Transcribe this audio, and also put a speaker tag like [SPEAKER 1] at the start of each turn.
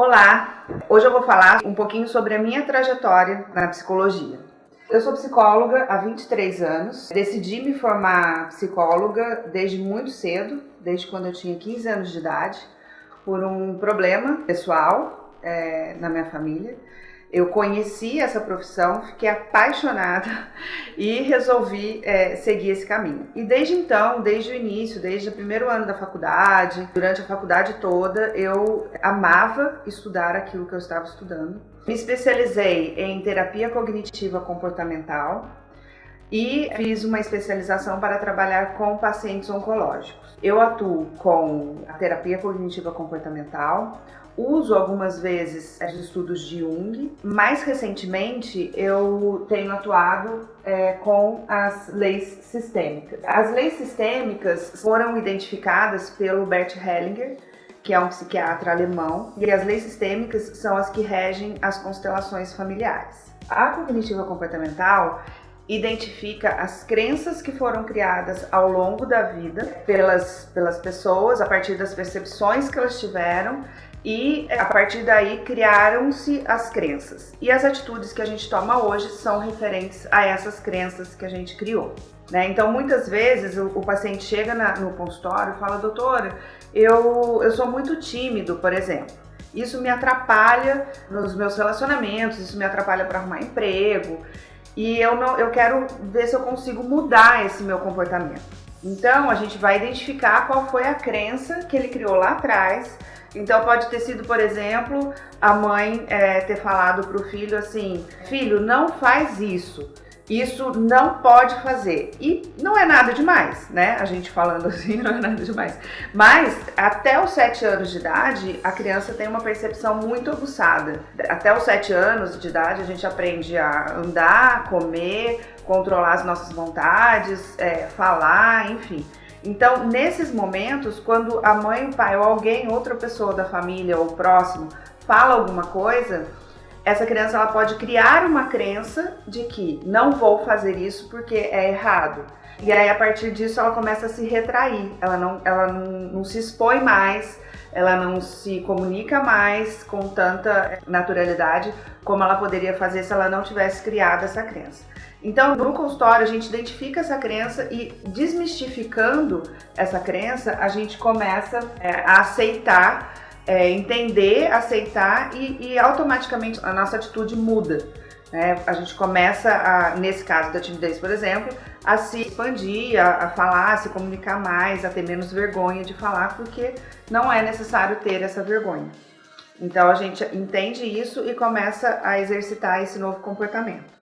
[SPEAKER 1] Olá! Hoje eu vou falar um pouquinho sobre a minha trajetória na psicologia. Eu sou psicóloga há 23 anos, decidi me formar psicóloga desde muito cedo, desde quando eu tinha 15 anos de idade, por um problema pessoal na minha família. Eu conheci essa profissão, fiquei apaixonada e resolvi seguir esse caminho. E desde então, desde o início, desde o primeiro ano da faculdade, durante a faculdade toda, eu amava estudar aquilo que eu estava estudando. Me especializei em terapia cognitiva comportamental e fiz uma especialização para trabalhar com pacientes oncológicos. Eu atuo com a terapia cognitiva comportamental, uso algumas vezes os estudos de Jung. Mais recentemente, eu tenho atuado com as leis sistêmicas. As leis sistêmicas foram identificadas pelo Bert Hellinger, que é um psiquiatra alemão, e as leis sistêmicas são as que regem as constelações familiares. A cognitiva comportamental identifica as crenças que foram criadas ao longo da vida pelas pessoas, a partir das percepções que elas tiveram, e a partir daí criaram-se as crenças. E as atitudes que a gente toma hoje são referentes a essas crenças que a gente criou, né? Então, muitas vezes o paciente chega no consultório e fala: doutora, eu sou muito tímido, por exemplo. Isso me atrapalha nos meus relacionamentos, isso me atrapalha para arrumar emprego. E eu quero ver se eu consigo mudar esse meu comportamento. Então, a gente vai identificar qual foi a crença que ele criou lá atrás. Então, pode ter sido, por exemplo, a mãe ter falado para o filho assim: filho, não faz isso. Isso não pode fazer. E não é nada demais, né? A gente falando assim, não é nada demais. Mas até os 7 anos de idade, a criança tem uma percepção muito aguçada. Até os 7 anos de idade, a gente aprende a andar, comer, controlar as nossas vontades, falar, enfim. Então, nesses momentos, quando a mãe, o pai ou alguém, outra pessoa da família ou próximo, fala alguma coisa, essa criança ela pode criar uma crença de que não vou fazer isso porque é errado. E aí, a partir disso, ela começa a se retrair. Ela não se expõe mais, ela não se comunica mais com tanta naturalidade como ela poderia fazer se ela não tivesse criado essa crença. Então, no consultório, a gente identifica essa crença e, desmistificando essa crença, a gente começa a aceitar, entender, aceitar e automaticamente a nossa atitude muda, né? A gente começa, nesse caso da timidez, por exemplo, a se expandir, a falar, a se comunicar mais, a ter menos vergonha de falar, porque não é necessário ter essa vergonha. Então, a gente entende isso e começa a exercitar esse novo comportamento.